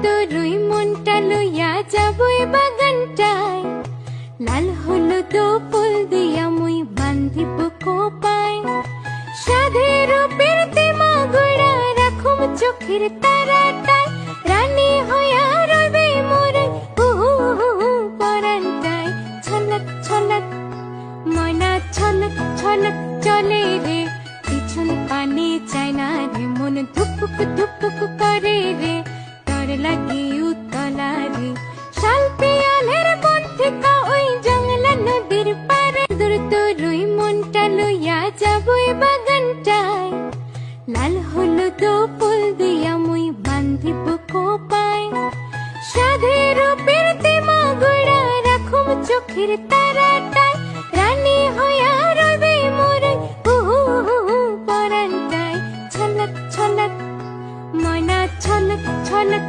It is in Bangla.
তোরই মনটা লইয়া যাবই বাগানটায়, লাল হলুদ ফুল দিয়া মুই বান্ধিব কোপায়। সাধের রূপের মাগুড়া রাখুম চোখের তারাটায়, রানী হইয়া রইবে মোরে পরানটায়। ছলক ছলক ময়না ছলক ছলক চলে রে, পিছন পানে চায় না রে, মন ধুপুক ধুপুক করে রে, তর লাগে উতলা রে। শাল পিয়ালের বন থেকে ওই জংলা নদীর পারে, তোরই মনটা লইয়া যাবই বাগানটায়, লাল হলুদ ফুল দিয়া মুই বান্ধিব কোপায়। সাধের রূপের মাগুড়া রাখুম চোখের তারাটায়, রানী হইয়া রইবে মোরে পরানটায়। ছলক ছলক ময়না ছলক ছলক